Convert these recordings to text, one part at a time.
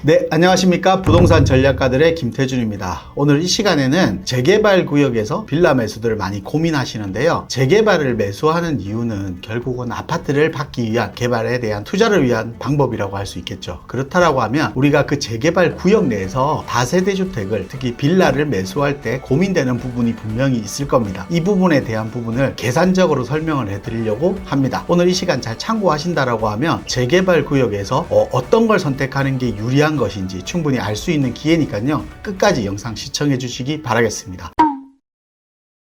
네, 안녕하십니까. 부동산 전략가들의 김태준입니다. 오늘 이 시간에는 재개발 구역에서 빌라 매수들을 많이 고민하시는데요. 재개발을 매수하는 이유는 결국은 아파트를 받기 위한 개발에 대한 투자를 위한 방법이라고 할 수 있겠죠. 그렇다라고 하면 우리가 그 재개발 구역 내에서 다세대 주택을 특히 빌라를 매수할 때 고민되는 부분이 분명히 있을 겁니다. 이 부분에 대한 부분을 계산적으로 설명을 해드리려고 합니다. 오늘 이 시간 잘 참고하신다라고 하면 재개발 구역에서 어떤 걸 선택하는 게 유리한 것인지 충분히 알 수 있는 기회니까요. 끝까지 영상 시청해 주시기 바라겠습니다.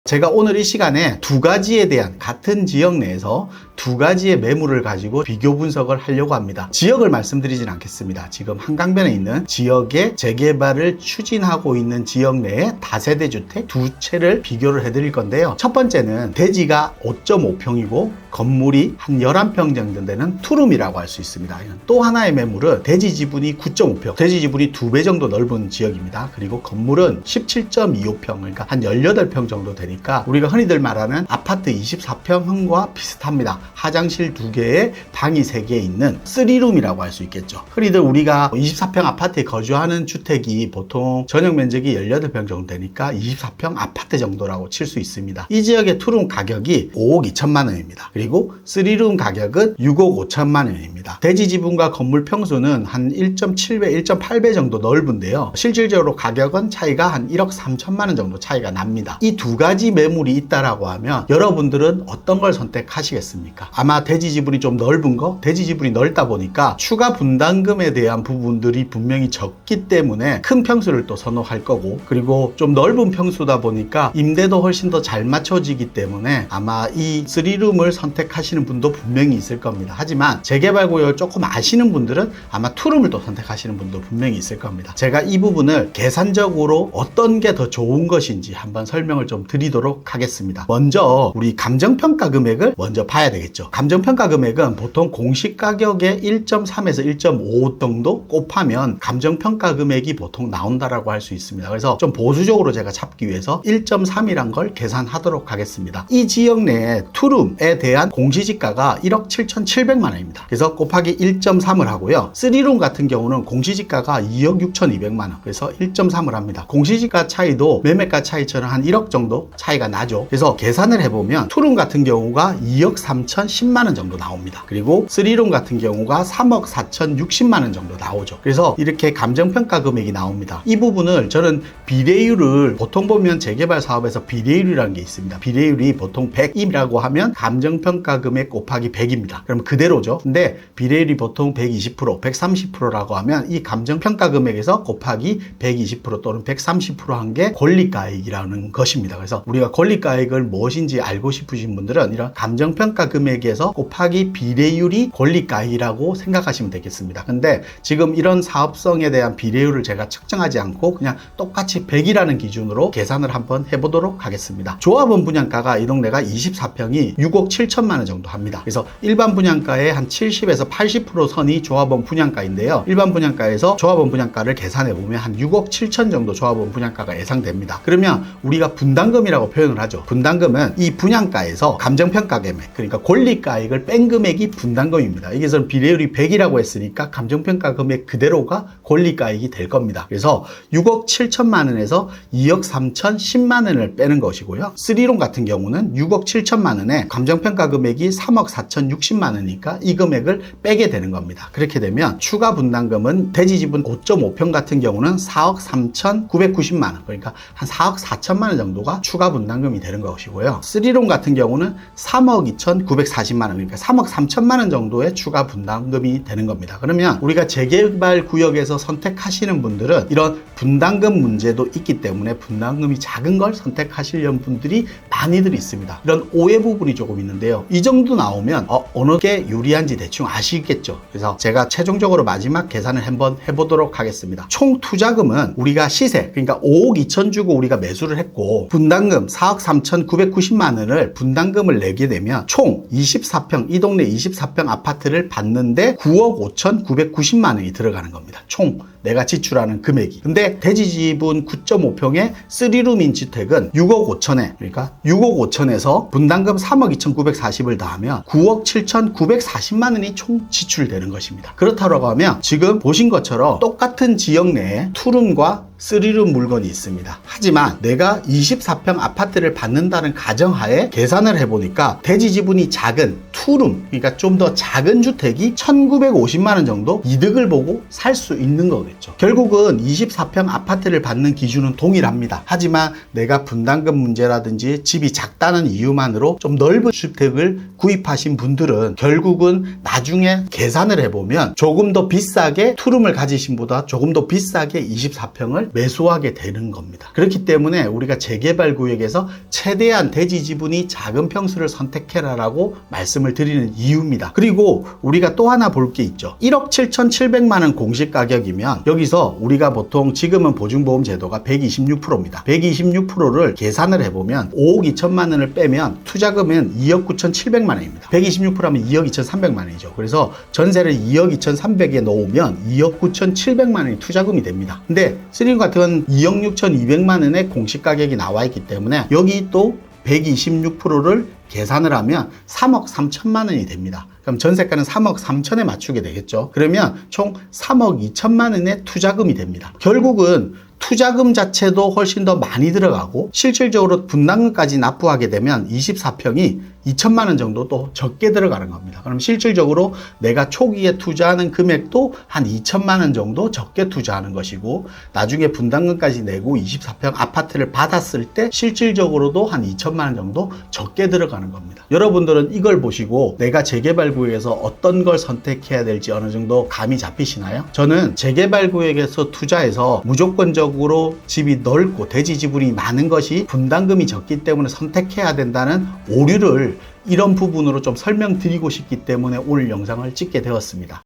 제가 오늘 이 시간에 두 가지에 대한 같은 지역 내에서 두 가지의 매물을 가지고 비교 분석을 하려고 합니다. 지역을 말씀드리진 않겠습니다. 지금 한강변에 있는 지역의 재개발을 추진하고 있는 지역 내에 다세대 주택 두 채를 비교를 해드릴 건데요. 첫 번째는 대지가 5.5평이고 건물이 한 11평 정도 되는 투룸이라고 할 수 있습니다. 또 하나의 매물은 대지 지분이 9.5평, 대지 지분이 2배 정도 넓은 지역입니다. 그리고 건물은 17.25평, 그러니까 한 18평 정도 되니까 우리가 흔히들 말하는 아파트 24평형과 비슷합니다. 화장실 2개에 방이 3개 있는 3룸이라고 할 수 있겠죠. 흔히들 우리가 24평 아파트에 거주하는 주택이 보통 전용 면적이 18평 정도 되니까 24평 아파트 정도라고 칠 수 있습니다. 이 지역의 투룸 가격이 5억 2천만 원입니다. 그리고 3룸 가격은 6억 5천만 원입니다. 대지 지분과 건물 평수는 한 1.7배, 1.8배 정도 넓은데요. 실질적으로 가격은 차이가 한 1억 3천만 원 정도 차이가 납니다. 이 두 가지 매물이 있다라고 하면 여러분들은 어떤 걸 선택하시겠습니까? 아마 대지 지분이 좀 넓은 거, 대지 지분이 넓다 보니까 추가 분담금에 대한 부분들이 분명히 적기 때문에 큰 평수를 또 선호할 거고, 그리고 좀 넓은 평수다 보니까 임대도 훨씬 더 잘 맞춰지기 때문에 아마 이 3룸을 선택하시는 분도 분명히 있을 겁니다. 하지만 재개발 구역을 조금 아시는 분들은 아마 투룸을 또 선택하시는 분도 분명히 있을 겁니다. 제가 이 부분을 계산적으로 어떤 게 더 좋은 것인지 한번 설명을 좀 드리도록 하겠습니다. 먼저 우리 감정평가 금액을 먼저 봐야 되겠죠. 감정평가 금액은 보통 공시 가격의 1.3에서 1.5 정도 곱하면 감정평가 금액이 보통 나온다라고 할 수 있습니다. 그래서 좀 보수적으로 제가 잡기 위해서 1.3이란 걸 계산하도록 하겠습니다. 이 지역 내에 투룸에 대한 공시지가가 1억 7,700만 원입니다. 그래서 곱하기 1.3을 하고요. 3룸 같은 경우는 공시지가가 2억 6,200만 원. 그래서 1.3을 합니다. 공시지가 차이도 매매가 차이처럼 한 1억 정도 차이가 나죠. 그래서 계산을 해보면 투룸 같은 경우가 2억 3,010만 원 정도 나옵니다. 그리고 3룸 같은 경우가 3억 4,060만 원 정도 나오죠. 그래서 이렇게 감정평가 금액이 나옵니다. 이 부분을 저는 비례율을 보통 보면 재개발 사업에서 비례율이라는 게 있습니다. 비례율이 보통 100이라고 하면 감정평가 금액 곱하기 100입니다. 그럼 그대로죠. 근데 비례율이 보통 120%, 130%라고 하면 이 감정평가 금액에서 곱하기 120% 또는 130% 한 게 권리가액이라는 것입니다. 그래서 우리가 권리가액을 무엇인지 알고 싶으신 분들은 이런 감정평가 금액에서 곱하기 비례율이 권리가액이라고 생각하시면 되겠습니다. 근데 지금 이런 사업성에 대한 비례율을 제가 측정하지 않고 그냥 똑같이 100이라는 기준으로 계산을 한번 해보도록 하겠습니다. 조합원 분양가가 이 동네가 24평이 6억 7천만 원 정도 합니다. 그래서 일반 분양가의 한 70에서 80% 선이 조합원 분양가인데요. 일반 분양가에서 조합원 분양가를 계산해 보면 한 6억 7천 정도 조합원 분양가가 예상됩니다. 그러면 우리가 분담금이라고 표현을 하죠. 분담금은 이 분양가에서 감정평가 금액, 그러니까 권리가액을 뺀 금액이 분담금입니다. 이게 비례율이 100이라고 했으니까 감정평가 금액 그대로가 권리가액이 될 겁니다. 그래서 6억 7천만 원에서 2억 3,010만 원을 빼는 것이고요. 3룸 같은 경우는 6억 7천만 원에 감정평가 금액이 3억 4,060만 원이니까 이 금액을 빼게 되는 겁니다. 그렇게 되면 추가 분담금은 대지 지분 5.5평 같은 경우는 4억 3,990만 원, 그러니까 한 4억 4천만 원 정도가 추가 분담금이 되는 것이고요. 3룸 같은 경우는 3억 2,940만 원, 그러니까 3억 3천만 원 정도의 추가 분담금이 되는 겁니다. 그러면 우리가 재개발 구역에서 선택하시는 분들은 이런 분담금 문제도 있기 때문에 분담금이 작은 걸 선택하시려는 분들이 많이들 있습니다. 이런 오해 부분이 조금 있는데요. 이 정도 나오면 어느 게 유리한지 대충 아시겠죠. 그래서 제가 최종적으로 마지막 계산을 한번 해보도록 하겠습니다. 총 투자금은 우리가 시세, 그러니까 5억 2천 주고 우리가 매수를 했고 분담금 4억 3,990만 원을 분담금을 내게 되면 총 24평, 이 동네 24평 아파트를 받는데 9억 5,990만 원이 들어가는 겁니다. 총 내가 지출하는 금액이. 근데 대지 지분 9.5평의 3룸인 주택은 6억 5천에, 그러니까 6억 5천에서 분담금 3억 2,940을 더하면 9억 7,940만 원이 총 지출되는 것입니다. 그렇다고 하면 지금 보신 것처럼 똑같은 지역 내에 투룸과 3룸 물건이 있습니다. 하지만 내가 24평 아파트를 받는다는 가정하에 계산을 해보니까 대지 지분이 작은 투룸, 그러니까 좀 더 작은 주택이 1,950만 원 정도 이득을 보고 살 수 있는 거겠죠. 결국은 24평 아파트를 받는 기준은 동일합니다. 하지만 내가 분담금 문제라든지 집이 작다는 이유만으로 좀 넓은 주택을 구입하신 분들은 결국은 나중에 계산을 해보면 조금 더 비싸게 투룸을 가지신 보다 조금 더 비싸게 24평을 매수하게 되는 겁니다. 그렇기 때문에 우리가 재개발 구역에서 최대한 대지 지분이 작은 평수를 선택해라라고 말씀을 드리는 이유입니다. 그리고 우리가 또 하나 볼 게 있죠. 1억 7,700만 원 공시 가격이면 여기서 우리가 보통 지금은 보증보험 제도가 126%입니다. 126%를 계산을 해보면 5억 2천만 원을 빼면 투자금은 2억 9,700만 원입니다. 126%하면 2억 2,300만 원이죠. 그래서 전세를 2억 2,300에 놓으면 2억 9,700만 원이 투자금이 됩니다. 근데 3룸 같은 2억 6,200만 원의 공시 가격이 나와 있기 때문에 여기 또 126%를 계산을 하면 3억 3천만 원이 됩니다. 그럼 전세가는 3억 3천에 맞추게 되겠죠. 그러면 총 3억 2천만 원의 투자금이 됩니다. 결국은 투자금 자체도 훨씬 더 많이 들어가고 실질적으로 분담금까지 납부하게 되면 24평이 2천만 원 정도 또 적게 들어가는 겁니다. 그럼 실질적으로 내가 초기에 투자하는 금액도 한 2천만 원 정도 적게 투자하는 것이고 나중에 분담금까지 내고 24평 아파트를 받았을 때 실질적으로도 한 2천만 원 정도 적게 들어가는 겁니다. 여러분들은 이걸 보시고 내가 재개발 구역에서 어떤 걸 선택해야 될지 어느 정도 감이 잡히시나요? 저는 재개발 구역에서 투자해서 무조건적으로 집이 넓고 대지 지분이 많은 것이 분담금이 적기 때문에 선택해야 된다는 오류를 이런 부분으로 좀 설명드리고 싶기 때문에 오늘 영상을 찍게 되었습니다.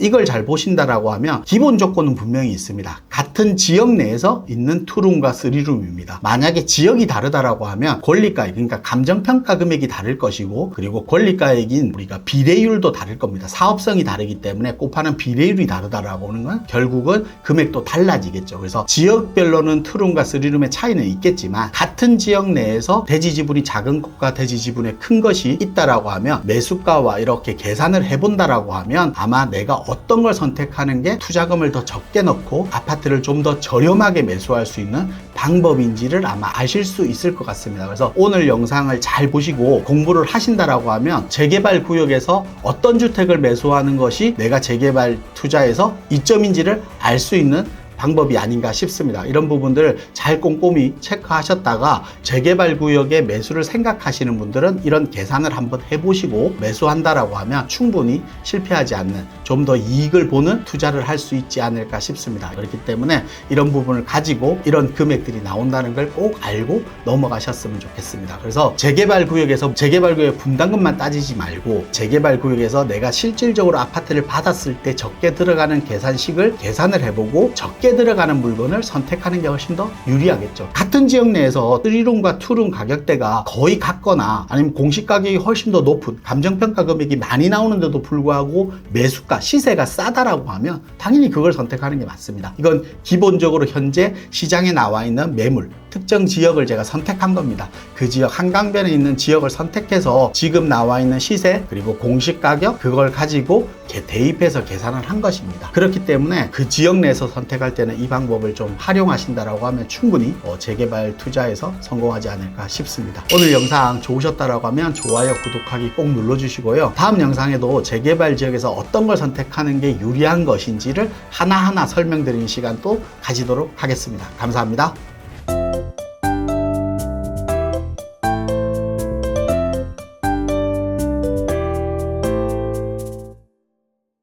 이걸 잘 보신다라고 하면 기본 조건은 분명히 있습니다. 같은 지역 내에서 있는 투룸과 3룸입니다. 만약에 지역이 다르다라고 하면 권리가액, 그러니까 감정평가 금액이 다를 것이고 그리고 권리가액인 우리가 비례율도 다를 겁니다. 사업성이 다르기 때문에 곱하는 비례율이 다르다라고 하는 건 결국은 금액도 달라지겠죠. 그래서 지역별로는 투룸과 3룸의 차이는 있겠지만 같은 지역 내에서 대지 지분이 작은 것과 대지 지분이 큰 것이 있다라고 하면 매수가와 이렇게 계산을 해본다라고 하면 아마 내가 어떤 걸 선택하는 게 투자금을 더 적게 넣고 아파트를 좀 더 저렴하게 매수할 수 있는 방법인지를 아마 아실 수 있을 것 같습니다. 그래서 오늘 영상을 잘 보시고 공부를 하신다라고 하면 재개발 구역에서 어떤 주택을 매수하는 것이 내가 재개발 투자에서 이점인지를 알 수 있는 방법이 아닌가 싶습니다. 이런 부분들을 잘 꼼꼼히 체크하셨다가 재개발 구역의 매수를 생각하시는 분들은 이런 계산을 한번 해보시고 매수한다라고 하면 충분히 실패하지 않는 좀 더 이익을 보는 투자를 할 수 있지 않을까 싶습니다. 그렇기 때문에 이런 부분을 가지고 이런 금액들이 나온다는 걸 꼭 알고 넘어가셨으면 좋겠습니다. 그래서 재개발 구역에서 재개발 구역 분담금만 따지지 말고 재개발 구역에서 내가 실질적으로 아파트를 받았을 때 적게 들어가는 계산식을 계산을 해보고 적게 들어가는 물건을 선택하는 게 훨씬 더 유리하겠죠. 같은 지역 내에서 3룸과 2룸 가격대가 거의 같거나 아니면 공시 가격이 훨씬 더 높은 감정평가 금액이 많이 나오는데도 불구하고 매수가, 시세가 싸다라고 하면 당연히 그걸 선택하는 게 맞습니다. 이건 기본적으로 현재 시장에 나와 있는 매물, 특정 지역을 제가 선택한 겁니다. 그 지역 한강변에 있는 지역을 선택해서 지금 나와 있는 시세 그리고 공시 가격 그걸 가지고 대입해서 계산을 한 것입니다. 그렇기 때문에 그 지역 내에서 선택할 때는 이 방법을 좀 활용하신다라고 하면 충분히 재개발 투자에서 성공하지 않을까 싶습니다. 오늘 영상 좋으셨다라고 하면 좋아요, 구독하기 꼭 눌러주시고요. 다음 영상에도 재개발 지역에서 어떤 걸 선택하는 게 유리한 것인지를 하나하나 설명드리는 시간 또 가지도록 하겠습니다. 감사합니다.